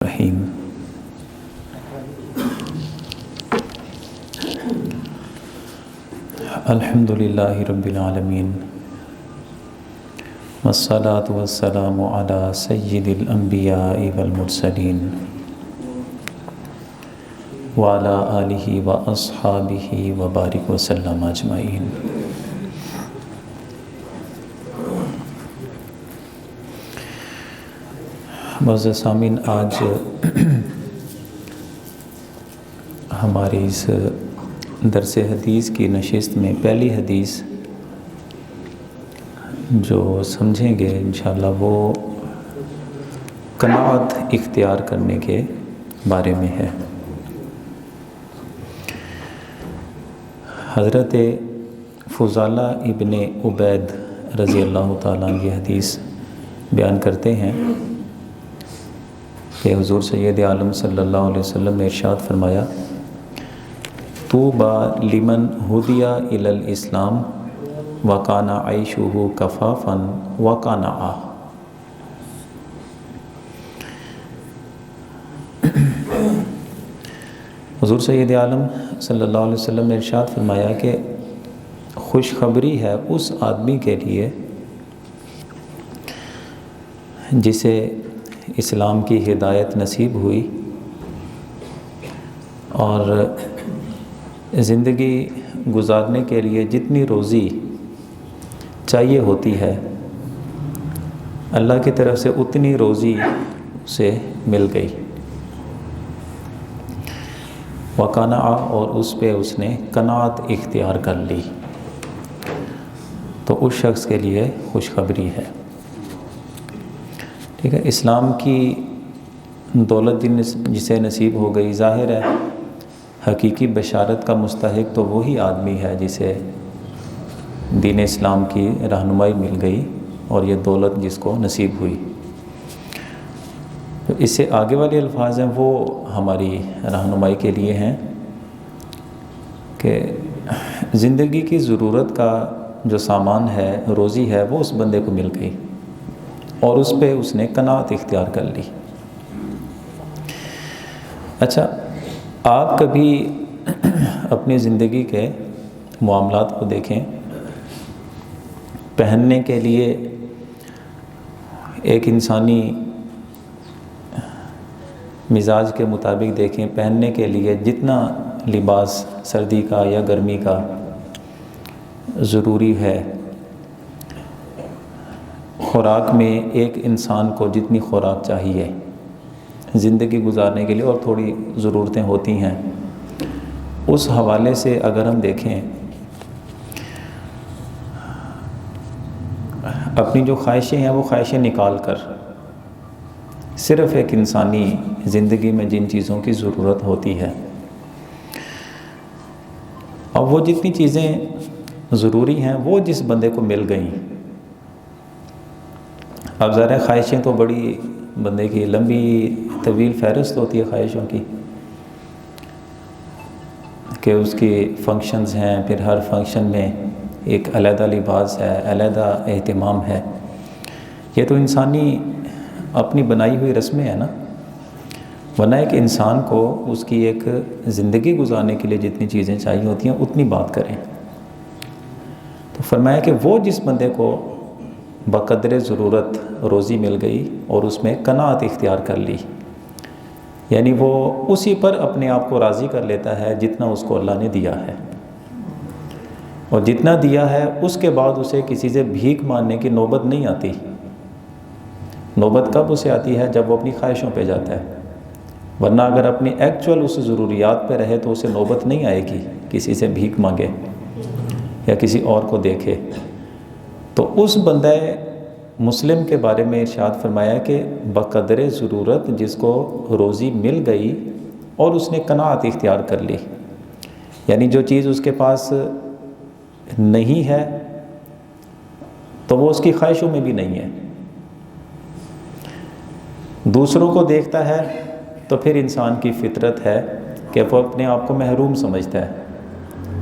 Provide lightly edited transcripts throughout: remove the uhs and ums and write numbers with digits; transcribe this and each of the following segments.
الرحیم الحمد للہ رب العالمین والصلاة والسلام علی سید الانبیاء والمرسلین وعلی آلہ واصحابہ وبارک وسلم اجمعین۔ معزز سامعین، آج ہماری اس درس حدیث کی نشست میں پہلی حدیث جو سمجھیں گے انشاءاللہ وہ قناعت اختیار کرنے کے بارے میں ہے۔ حضرت فضالہ ابن عبید رضی اللہ تعالیٰ عنہ یہ حدیث بیان کرتے ہیں کہ حضور سید عالم صلی اللہ علیہ وسلم نے ارشاد فرمایا، طوبی لمن ہدی الی الاسلام وکان عیشہ کفافا وقنعا۔ حضور سید عالم صلی اللہ علیہ وسلم نے ارشاد فرمایا کہ خوشخبری ہے اس آدمی کے لیے جسے اسلام کی ہدایت نصیب ہوئی اور زندگی گزارنے کے لیے جتنی روزی چاہیے ہوتی ہے اللہ کی طرف سے اتنی روزی اسے مل گئی، وقنع، اور اس پہ اس نے قناعت اختیار کر لی، تو اس شخص کے لیے خوشخبری ہے۔ ٹھیک ہے، اسلام کی دولت جسے نصیب ہو گئی، ظاہر ہے حقیقی بشارت کا مستحق تو وہی آدمی ہے جسے دین اسلام کی رہنمائی مل گئی اور یہ دولت جس کو نصیب ہوئی۔ تو اس سے آگے والے الفاظ ہیں وہ ہماری رہنمائی کے لیے ہیں کہ زندگی کی ضرورت کا جو سامان ہے، روزی ہے، وہ اس بندے کو مل گئی اور اس پہ اس نے قناعت اختیار کر لی۔ اچھا، آپ کبھی اپنی زندگی کے معاملات کو دیکھیں، پہننے کے لیے ایک انسانی مزاج کے مطابق دیکھیں، پہننے کے لیے جتنا لباس سردی کا یا گرمی کا ضروری ہے، خوراک میں ایک انسان کو جتنی خوراک چاہیے زندگی گزارنے کے لیے اور تھوڑی ضرورتیں ہوتی ہیں، اس حوالے سے اگر ہم دیکھیں اپنی جو خواہشیں ہیں وہ خواہشیں نکال کر صرف ایک انسانی زندگی میں جن چیزوں کی ضرورت ہوتی ہے، اب وہ جتنی چیزیں ضروری ہیں وہ جس بندے کو مل گئیں، اب ذرا خواہشیں تو بڑی بندے کی لمبی طویل فہرست ہوتی ہے خواہشوں کی کہ اس کی فنکشنز ہیں، پھر ہر فنکشن میں ایک علیحدہ لباس ہے، علیحدہ اہتمام ہے۔ یہ تو انسانی اپنی بنائی ہوئی رسمیں ہیں نا، ورنہ ایک انسان کو اس کی ایک زندگی گزارنے کے لیے جتنی چیزیں چاہیے ہوتی ہیں اتنی بات کریں۔ تو فرمایا کہ وہ جس بندے کو بقدر ضرورت روزی مل گئی اور اس میں قناعت اختیار کر لی، یعنی وہ اسی پر اپنے آپ کو راضی کر لیتا ہے جتنا اس کو اللہ نے دیا ہے، اور جتنا دیا ہے اس کے بعد اسے کسی سے بھیک مانگنے کی نوبت نہیں آتی۔ نوبت کب اسے آتی ہے؟ جب وہ اپنی خواہشوں پہ جاتا ہے، ورنہ اگر اپنی ایکچول اس ضروریات پہ رہے تو اسے نوبت نہیں آئے گی کسی سے بھیک مانگے یا کسی اور کو دیکھے۔ تو اس بندہ مسلم کے بارے میں ارشاد فرمایا کہ بقدر ضرورت جس کو روزی مل گئی اور اس نے قناعت اختیار کر لی، یعنی جو چیز اس کے پاس نہیں ہے تو وہ اس کی خواہشوں میں بھی نہیں ہے، دوسروں کو دیکھتا ہے تو پھر انسان کی فطرت ہے کہ وہ اپنے آپ کو محروم سمجھتا ہے،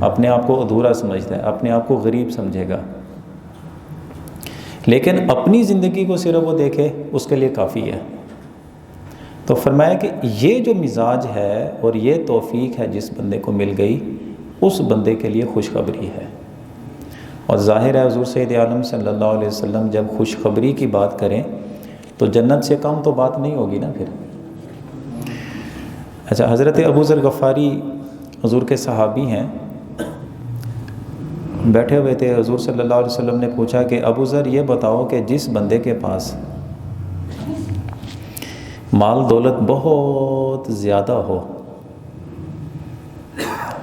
اپنے آپ کو ادھورا سمجھتا ہے، اپنے آپ کو غریب سمجھے گا، لیکن اپنی زندگی کو صرف وہ دیکھے اس کے لیے کافی ہے۔ تو فرمایا کہ یہ جو مزاج ہے اور یہ توفیق ہے جس بندے کو مل گئی، اس بندے کے لیے خوشخبری ہے۔ اور ظاہر ہے حضور سید عالم صلی اللہ علیہ وسلم جب خوشخبری کی بات کریں تو جنت سے کم تو بات نہیں ہوگی نا پھر۔ اچھا، حضرت ابو ذر غفاری حضور کے صحابی ہیں، بیٹھے ہوئے تھے، حضور صلی اللہ علیہ وسلم نے پوچھا کہ ابو ذر یہ بتاؤ کہ جس بندے کے پاس مال دولت بہت زیادہ ہو،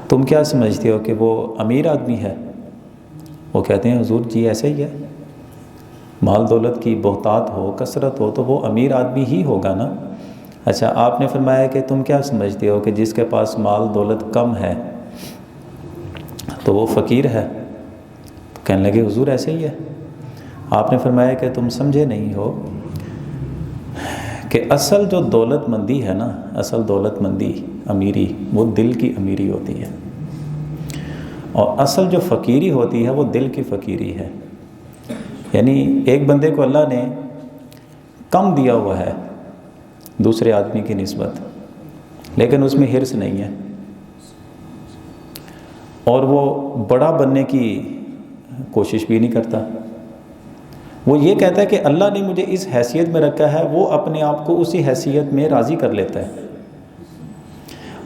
تم کیا سمجھتے ہو کہ وہ امیر آدمی ہے؟ وہ کہتے ہیں حضور جی ایسے ہی ہے، مال دولت کی بہتات ہو، کثرت ہو، تو وہ امیر آدمی ہی ہوگا نا۔ اچھا، آپ نے فرمایا کہ تم کیا سمجھتے ہو کہ جس کے پاس مال دولت کم ہے تو وہ فقیر ہے؟ تو کہنے لگے حضور ایسے ہی ہے۔ آپ نے فرمایا کہ تم سمجھے نہیں ہو کہ اصل جو دولت مندی ہے نا، اصل دولت مندی، امیری، وہ دل کی امیری ہوتی ہے، اور اصل جو فقیری ہوتی ہے وہ دل کی فقیری ہے۔ یعنی ایک بندے کو اللہ نے کم دیا ہوا ہے دوسرے آدمی کی نسبت، لیکن اس میں حرص نہیں ہے، اور وہ بڑا بننے کی کوشش بھی نہیں کرتا۔ وہ یہ کہتا ہے کہ اللہ نے مجھے اس حیثیت میں رکھا ہے، وہ اپنے آپ کو اسی حیثیت میں راضی کر لیتا ہے۔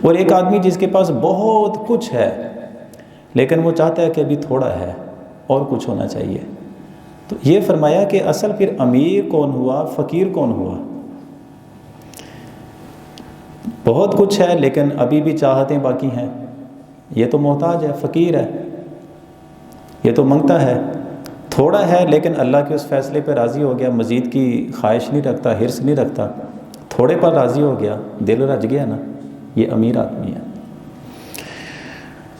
اور ایک آدمی جس کے پاس بہت کچھ ہے لیکن وہ چاہتا ہے کہ ابھی تھوڑا ہے اور کچھ ہونا چاہیے۔ تو یہ فرمایا کہ اصل پھر امیر کون ہوا، فقیر کون ہوا؟ بہت کچھ ہے لیکن ابھی بھی چاہتیں باقی ہیں، یہ تو محتاج ہے، فقیر ہے، یہ تو منگتا ہے۔ تھوڑا ہے لیکن اللہ کے اس فیصلے پہ راضی ہو گیا، مزید کی خواہش نہیں رکھتا، حرص نہیں رکھتا، تھوڑے پر راضی ہو گیا، دل رج گیا نا، یہ امیر آدمی ہے۔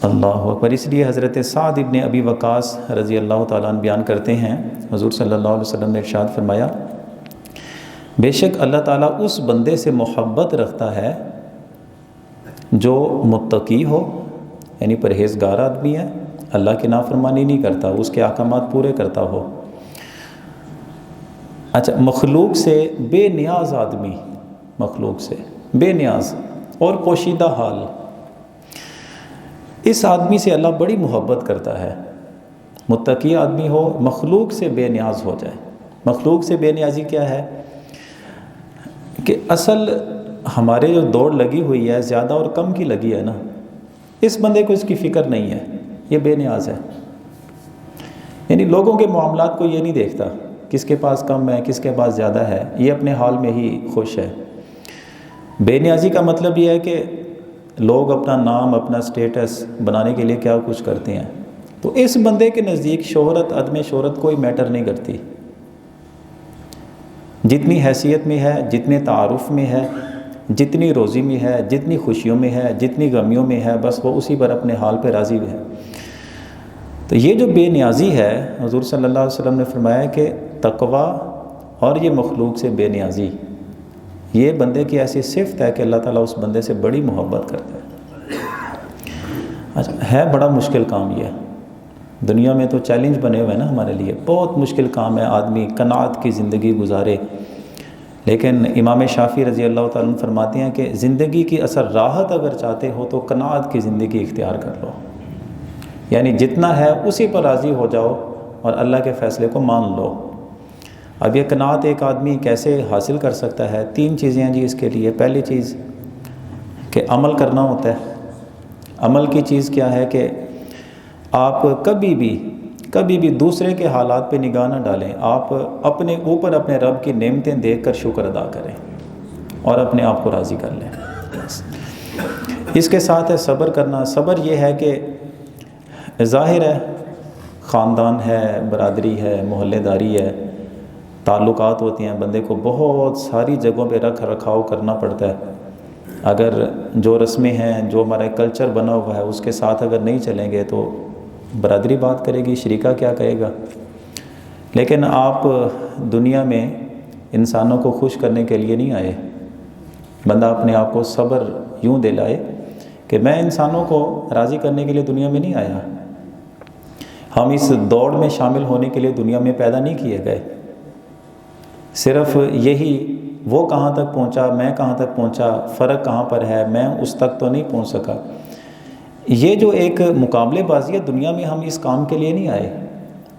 اللہ اکبر۔ اس لیے حضرت سعد ابن ابی وقاص رضی اللہ تعالیٰ عنہ بیان کرتے ہیں، حضور صلی اللہ علیہ وسلم نے ارشاد فرمایا، بے شک اللہ تعالیٰ اس بندے سے محبت رکھتا ہے جو متقی ہو، یعنی پرہیزگار آدمی ہے، اللہ کی نافرمانی نہیں کرتا، اس کے احکامات پورے کرتا ہو۔ اچھا، مخلوق سے بے نیاز آدمی، مخلوق سے بے نیاز اور پوشیدہ حال، اس آدمی سے اللہ بڑی محبت کرتا ہے۔ متقی آدمی ہو، مخلوق سے بے نیاز ہو جائے۔ مخلوق سے بے نیازی کیا ہے کہ اصل ہمارے جو دوڑ لگی ہوئی ہے زیادہ اور کم کی لگی ہے نا، اس بندے کو اس کی فکر نہیں ہے، یہ بے نیاز ہے۔ یعنی لوگوں کے معاملات کو یہ نہیں دیکھتا کس کے پاس کم ہے کس کے پاس زیادہ ہے، یہ اپنے حال میں ہی خوش ہے۔ بے نیازی کا مطلب یہ ہے کہ لوگ اپنا نام، اپنا سٹیٹس بنانے کے لیے کیا کچھ کرتے ہیں، تو اس بندے کے نزدیک شہرت، عدم شہرت کوئی میٹر نہیں کرتی۔ جتنی حیثیت میں ہے، جتنے تعارف میں ہے، جتنی روزی میں ہے، جتنی خوشیوں میں ہے، جتنی غمیوں میں ہے، بس وہ اسی پر اپنے حال پہ راضی ہے۔ تو یہ جو بے نیازی ہے، حضور صلی اللہ علیہ وسلم نے فرمایا کہ تقویٰ اور یہ مخلوق سے بے نیازی، یہ بندے کی ایسی صفت ہے کہ اللہ تعالیٰ اس بندے سے بڑی محبت کرتا ہے۔ اچھا، ہے بڑا مشکل کام یہ، دنیا میں تو چیلنج بنے ہوئے ہیں نا ہمارے لیے، بہت مشکل کام ہے آدمی قناعت کی زندگی گزارے، لیکن امام شافعی رضی اللہ تعالیٰ عنہ فرماتے ہیں کہ زندگی کی اثر راحت اگر چاہتے ہو تو قناعت کی زندگی اختیار کر لو، یعنی جتنا ہے اسی پر راضی ہو جاؤ اور اللہ کے فیصلے کو مان لو۔ اب یہ قناعت ایک آدمی کیسے حاصل کر سکتا ہے؟ 3 چیزیں ہیں جی اس کے لیے۔ پہلی چیز کہ عمل کرنا ہوتا ہے۔ عمل کی چیز کیا ہے کہ آپ کبھی بھی دوسرے کے حالات پہ نگاہ نہ ڈالیں، آپ اپنے اوپر اپنے رب کی نعمتیں دیکھ کر شکر ادا کریں اور اپنے آپ کو راضی کر لیں۔ اس کے ساتھ ہے صبر کرنا۔ صبر یہ ہے کہ ظاہر ہے خاندان ہے، برادری ہے، محلے داری ہے، تعلقات ہوتی ہیں، بندے کو بہت ساری جگہوں پہ رکھ رکھاؤ کرنا پڑتا ہے۔ اگر جو رسمیں ہیں، جو ہمارا کلچر بنا ہوا ہے، اس کے ساتھ اگر نہیں چلیں گے تو برادری بات کرے گی، شریکہ کیا کہے گا۔ لیکن آپ دنیا میں انسانوں کو خوش کرنے کے لیے نہیں آئے۔ بندہ اپنے آپ کو صبر یوں دلائے کہ میں انسانوں کو راضی کرنے کے لیے دنیا میں نہیں آیا، ہم اس دوڑ میں شامل ہونے کے لیے دنیا میں پیدا نہیں کیے گئے۔ صرف یہی وہ کہاں تک پہنچا، میں کہاں تک پہنچا، فرق کہاں پر ہے، میں اس تک تو نہیں پہنچ سکا. یہ جو ایک مقابلے بازی ہے، دنیا میں ہم اس کام کے لیے نہیں آئے.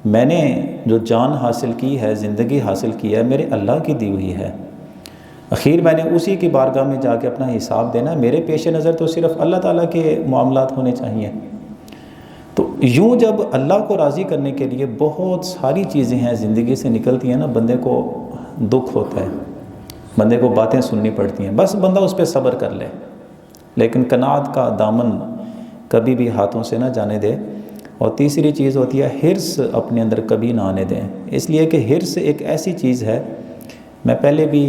میں نے جو جان حاصل کی ہے، زندگی حاصل کی ہے، میرے اللہ کی دی ہوئی ہے. اخیر میں نے اسی کی بارگاہ میں جا کے اپنا حساب دینا. میرے پیش نظر تو صرف اللہ تعالیٰ کے معاملات ہونے چاہیے. تو یوں جب اللہ کو راضی کرنے کے لیے بہت ساری چیزیں ہیں زندگی سے نکلتی ہیں نا، بندے کو دکھ ہوتا ہے، بندے کو باتیں سننی پڑتی ہیں، بس بندہ اس پہ صبر کر لے. لیکن قناعت کا دامن کبھی بھی ہاتھوں سے نہ جانے دے. اور تیسری چیز ہوتی ہے حرص، اپنے اندر کبھی نہ آنے دیں. اس لیے کہ حرص ایک ایسی چیز ہے، میں پہلے بھی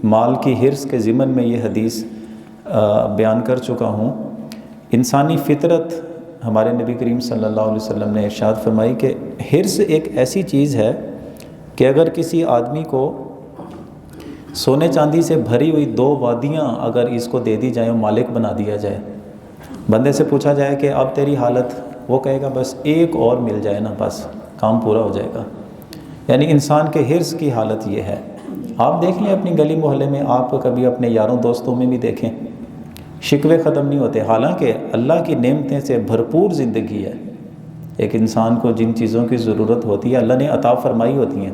مال کی حرص کے ضمن میں یہ حدیث بیان کر چکا ہوں. انسانی فطرت، ہمارے نبی کریم صلی اللہ علیہ وسلم نے ارشاد فرمائی کہ حرص ایک ایسی چیز ہے کہ اگر کسی آدمی کو سونے چاندی سے بھری ہوئی 2 وادیاں اگر اس کو دے دی جائیں، مالک بنا دیا جائے، بندے سے پوچھا جائے کہ اب تیری حالت، وہ کہے گا بس ایک اور مل جائے نا، بس کام پورا ہو جائے گا. یعنی انسان کے حرص کی حالت یہ ہے. آپ دیکھ لیں اپنی گلی محلے میں، آپ کبھی اپنے یاروں دوستوں میں بھی دیکھیں، شکوے ختم نہیں ہوتے. حالانکہ اللہ کی نعمتیں سے بھرپور زندگی ہے. ایک انسان کو جن چیزوں کی ضرورت ہوتی ہے اللہ نے عطا فرمائی ہوتی ہیں،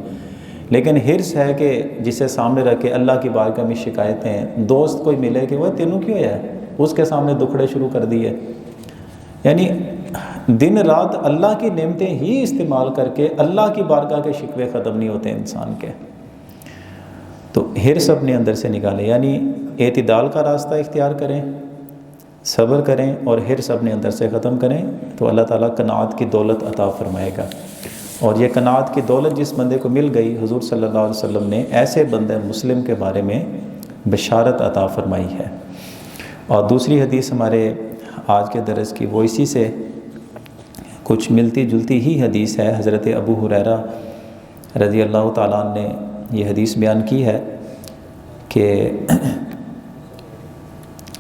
لیکن حرص ہے کہ جسے سامنے رکھ کے اللہ کی بارگاہ میں شکایتیں، دوست کوئی ملے کہ وہ تینوں کیوں ہے، اس کے سامنے دکھڑے شروع کر دیے. یعنی دن رات اللہ کی نعمتیں ہی استعمال کر کے اللہ کی بارگاہ کے شکوے ختم نہیں ہوتے انسان کے. تو حرص اپنے اندر سے نکالیں، یعنی اعتدال کا راستہ اختیار کریں، صبر کریں اور حرص اپنے اندر سے ختم کریں، تو اللہ تعالیٰ قناعت کی دولت عطا فرمائے گا. اور یہ قناعت کی دولت جس بندے کو مل گئی، حضور صلی اللہ علیہ وسلم نے ایسے بندے مسلم کے بارے میں بشارت عطا فرمائی ہے. اور دوسری حدیث ہمارے آج کے درس کی وہ اسی سے کچھ ملتی جلتی ہی حدیث ہے. حضرت ابو ہریرہ رضی اللہ تعالیٰ عنہ نے یہ حدیث بیان کی ہے کہ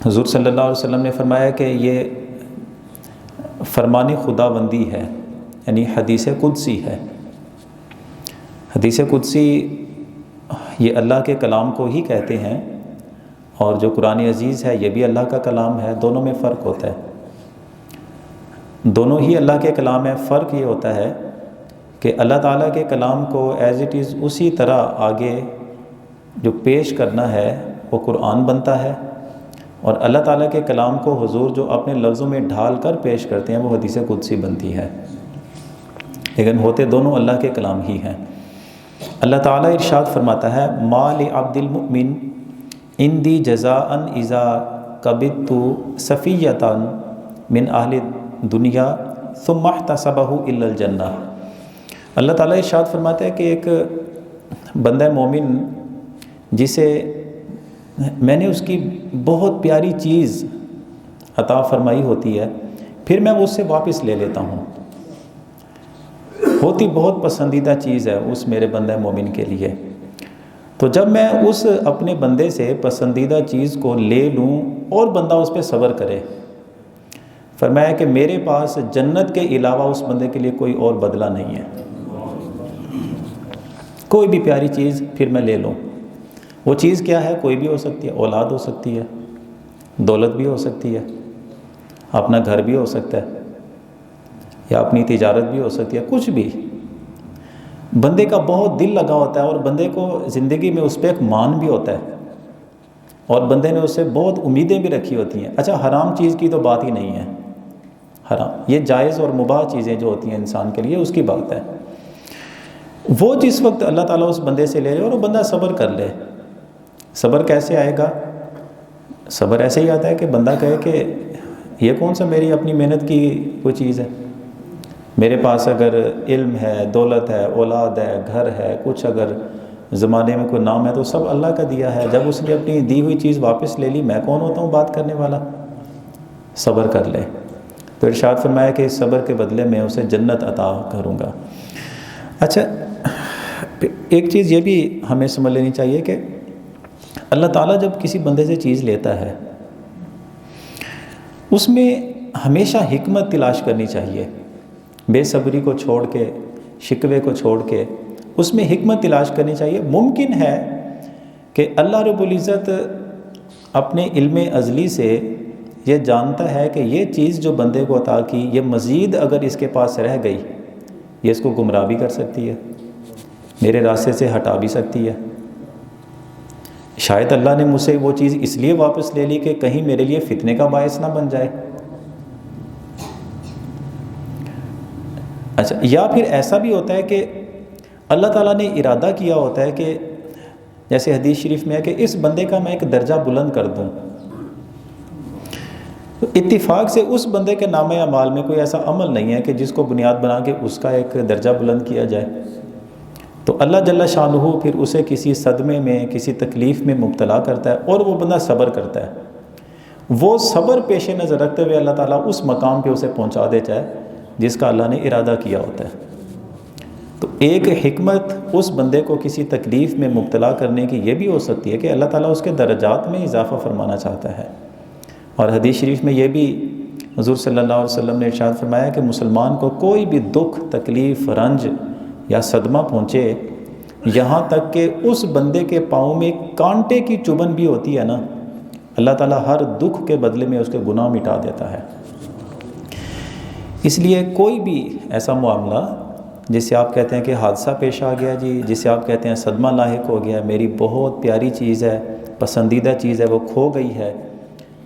حضور صلی اللہ علیہ وسلم نے فرمایا کہ یہ فرمان خداوندی ہے، یعنی حدیث قدسی ہے. حدیث قدسی یہ اللہ کے کلام کو ہی کہتے ہیں، اور جو قرآن عزیز ہے یہ بھی اللہ کا کلام ہے. دونوں میں فرق ہوتا ہے، دونوں ہی اللہ کے کلام ہے. فرق یہ ہوتا ہے کہ اللہ تعالیٰ کے کلام کو ایز اٹ از اسی طرح آگے جو پیش کرنا ہے وہ قرآن بنتا ہے، اور اللہ تعالیٰ کے کلام کو حضور جو اپنے لفظوں میں ڈھال کر پیش کرتے ہیں وہ حدیث قدسی بنتی ہے. لیکن ہوتے دونوں اللہ کے کلام ہی ہیں. اللہ تعالیٰ ارشاد فرماتا ہے ما لعبد المؤمن عندی جزاء اذا قبضت صفیۃ من اہل دنیا ثم احتسبہ الا الجنہ. اللہ تعالیٰ ارشاد فرماتا ہے کہ ایک بندہ مومن جسے میں نے اس کی بہت پیاری چیز عطا فرمائی ہوتی ہے، پھر میں اس سے واپس لے لیتا ہوں. ہوتی بہت پسندیدہ چیز ہے اس میرے بندہ مومن کے لیے. تو جب میں اس اپنے بندے سے پسندیدہ چیز کو لے لوں اور بندہ اس پہ صبر کرے، فرمایا کہ میرے پاس جنت کے علاوہ اس بندے کے لیے کوئی اور بدلہ نہیں ہے. کوئی بھی پیاری چیز پھر میں لے لوں. وہ چیز کیا ہے؟ کوئی بھی ہو سکتی ہے، اولاد ہو سکتی ہے، دولت بھی ہو سکتی ہے، اپنا گھر بھی ہو سکتا ہے، یا اپنی تجارت بھی ہو سکتی ہے. کچھ بھی بندے کا بہت دل لگا ہوتا ہے، اور بندے کو زندگی میں اس پہ ایک مان بھی ہوتا ہے، اور بندے نے اس سے بہت امیدیں بھی رکھی ہوتی ہیں. اچھا حرام چیز کی تو بات ہی نہیں ہے، حرام یہ جائز اور مباح چیزیں جو ہوتی ہیں انسان کے لیے اس کی بات ہے. وہ جس وقت اللہ تعالیٰ اس بندے سے لے لے اور وہ بندہ صبر کر لے. صبر کیسے آئے گا؟ صبر ایسے ہی آتا ہے کہ بندہ کہے کہ یہ کون سا میری اپنی محنت کی کوئی چیز ہے. میرے پاس اگر علم ہے، دولت ہے، اولاد ہے، گھر ہے، کچھ اگر زمانے میں کوئی نام ہے تو سب اللہ کا دیا ہے. جب اس نے اپنی دی ہوئی چیز واپس لے لی، میں کون ہوتا ہوں بات کرنے والا؟ صبر کر لے. تو ارشاد فرمایا کہ اس صبر کے بدلے میں اسے جنت عطا کروں گا. اچھا ایک چیز یہ بھی ہمیں سمجھ لینی چاہیے کہ اللہ تعالیٰ جب کسی بندے سے چیز لیتا ہے اس میں ہمیشہ حکمت تلاش کرنی چاہیے. بے صبری کو چھوڑ کے، شکوے کو چھوڑ کے اس میں حکمت تلاش کرنی چاہیے. ممکن ہے کہ اللہ رب العزت اپنے علم ازلی سے یہ جانتا ہے کہ یہ چیز جو بندے کو عطا کی یہ مزید اگر اس کے پاس رہ گئی یہ اس کو گمراہ بھی کر سکتی ہے، میرے راستے سے ہٹا بھی سکتی ہے۔ شاید اللہ نے مجھ سے وہ چیز اس لیے واپس لے لی کہ کہیں میرے لیے فتنے کا باعث نہ بن جائے۔ اچھا، یا پھر ایسا بھی ہوتا ہے کہ اللہ تعالیٰ نے ارادہ کیا ہوتا ہے کہ جیسے حدیث شریف میں ہے کہ اس بندے کا میں ایک درجہ بلند کر دوں، تو اتفاق سے اس بندے کے نامہ اعمال میں کوئی ایسا عمل نہیں ہے کہ جس کو بنیاد بنا کے اس کا ایک درجہ بلند کیا جائے، تو اللہ جل شانہ پھر اسے کسی صدمے میں کسی تکلیف میں مبتلا کرتا ہے اور وہ بندہ صبر کرتا ہے، وہ صبر پیش نظر رکھتے ہوئے اللہ تعالیٰ اس مقام پہ اسے پہنچا دیتا ہے جس کا اللہ نے ارادہ کیا ہوتا ہے۔ تو ایک حکمت اس بندے کو کسی تکلیف میں مبتلا کرنے کی یہ بھی ہو سکتی ہے کہ اللہ تعالیٰ اس کے درجات میں اضافہ فرمانا چاہتا ہے۔ اور حدیث شریف میں یہ بھی حضور صلی اللہ علیہ وسلم نے ارشاد فرمایا کہ مسلمان کو کوئی بھی دکھ، تکلیف، رنج یا صدمہ پہنچے، یہاں تک کہ اس بندے کے پاؤں میں کانٹے کی چبھن بھی ہوتی ہے نا، اللہ تعالیٰ ہر دکھ کے بدلے میں اس کے گناہ مٹا دیتا ہے۔ اس لیے کوئی بھی ایسا معاملہ جسے آپ کہتے ہیں کہ حادثہ پیش آ گیا جی، جسے آپ کہتے ہیں صدمہ لاحق ہو گیا، میری بہت پیاری چیز ہے، پسندیدہ چیز ہے، وہ کھو گئی ہے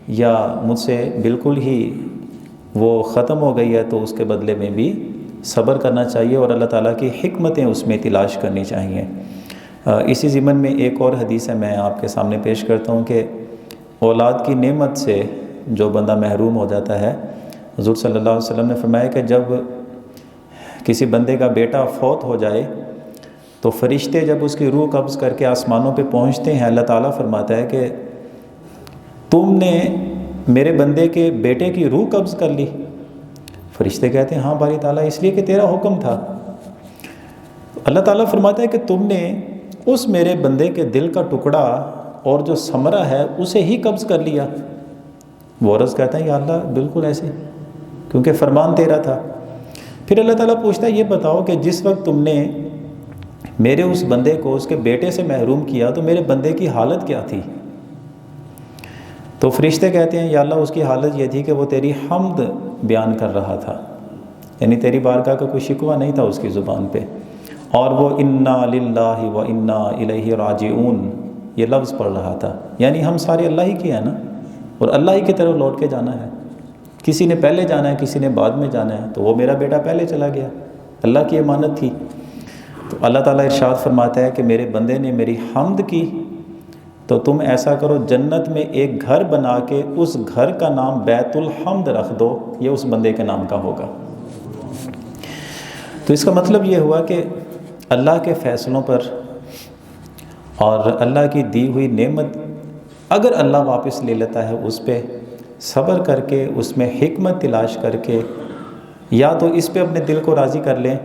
یا مجھ سے بالکل ہی وہ ختم ہو گئی ہے، تو اس کے بدلے میں بھی صبر کرنا چاہیے اور اللہ تعالیٰ کی حکمتیں اس میں تلاش کرنی چاہیے۔ اسی ضمن میں ایک اور حدیث ہے میں آپ کے سامنے پیش کرتا ہوں کہ اولاد کی نعمت سے جو بندہ محروم ہو جاتا ہے، حضور صلی اللہ علیہ وسلم نے فرمایا کہ جب کسی بندے کا بیٹا فوت ہو جائے تو فرشتے جب اس کی روح قبض کر کے آسمانوں پہ پہنچتے ہیں، اللہ تعالیٰ فرماتا ہے کہ تم نے میرے بندے کے بیٹے کی روح قبض کر لی؟ فرشتے کہتے ہیں ہاں باری تعالیٰ، اس لیے کہ تیرا حکم تھا۔ اللہ تعالیٰ فرماتا ہے کہ تم نے اس میرے بندے کے دل کا ٹکڑا اور جو ثمرہ ہے اسے ہی قبض کر لیا۔ وہ عرض کہتا ہے یا اللہ بالکل ایسے، کیونکہ فرمان تیرا تھا۔ پھر اللہ تعالیٰ پوچھتا ہے یہ بتاؤ کہ جس وقت تم نے میرے اس بندے کو اس کے بیٹے سے محروم کیا تو میرے بندے کی حالت کیا تھی؟ تو فرشتے کہتے ہیں یا اللہ اس کی حالت یہ تھی کہ وہ تیری حمد بیان کر رہا تھا، یعنی تیری بارگاہ کا کوئی شکوہ نہیں تھا اس کی زبان پہ، اور وہ انا للہ و انا الیہ راجعون یہ لفظ پڑھ رہا تھا، یعنی ہم سارے اللہ ہی کے ہیں نا، اور اللہ ہی کی طرف لوٹ کے جانا ہے۔ کسی نے پہلے جانا ہے، کسی نے بعد میں جانا ہے، تو وہ میرا بیٹا پہلے چلا گیا، اللہ کی امانت تھی۔ تو اللہ تعالیٰ ارشاد فرماتا ہے کہ میرے بندے نے میری حمد کی، تو تم ایسا کرو جنت میں ایک گھر بنا کے اس گھر کا نام بیت الحمد رکھ دو، یہ اس بندے کے نام کا ہوگا۔ تو اس کا مطلب یہ ہوا کہ اللہ کے فیصلوں پر اور اللہ کی دی ہوئی نعمت اگر اللہ واپس لے لیتا ہے اس پہ صبر کر کے، اس میں حکمت تلاش کر کے، یا تو اس پہ اپنے دل کو راضی کر لیں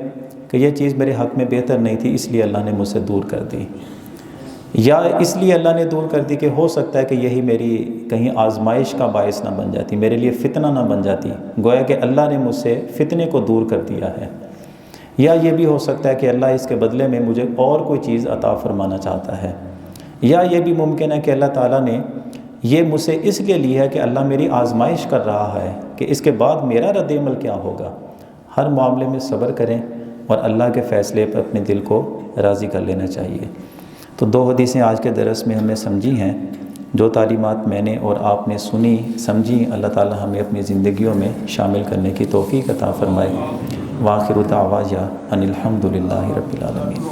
کہ یہ چیز میرے حق میں بہتر نہیں تھی اس لیے اللہ نے مجھ سے دور کر دی، یا اس لیے اللہ نے دور کر دی کہ ہو سکتا ہے کہ یہی میری کہیں آزمائش کا باعث نہ بن جاتی، میرے لیے فتنہ نہ بن جاتی، گویا کہ اللہ نے مجھ سے فتنے کو دور کر دیا ہے۔ یا یہ بھی ہو سکتا ہے کہ اللہ اس کے بدلے میں مجھے اور کوئی چیز عطا فرمانا چاہتا ہے، یا یہ بھی ممکن ہے کہ اللہ تعالیٰ نے یہ مجھ سے اس لیے لی ہے کہ اللہ میری آزمائش کر رہا ہے کہ اس کے بعد میرا رد عمل کیا ہوگا۔ ہر معاملے میں صبر کریں اور اللہ کے فیصلے پر اپنے دل کو راضی کر لینا چاہیے۔ تو دو حدیثیں آج کے درس میں ہم نے سمجھی ہیں، جو تعلیمات میں نے اور آپ نے سنی سمجھی، اللہ تعالی ہمیں اپنی زندگیوں میں شامل کرنے کی توفیق عطا فرمائے۔ وآخر دعوانا ان الحمد للہ رب العالمین۔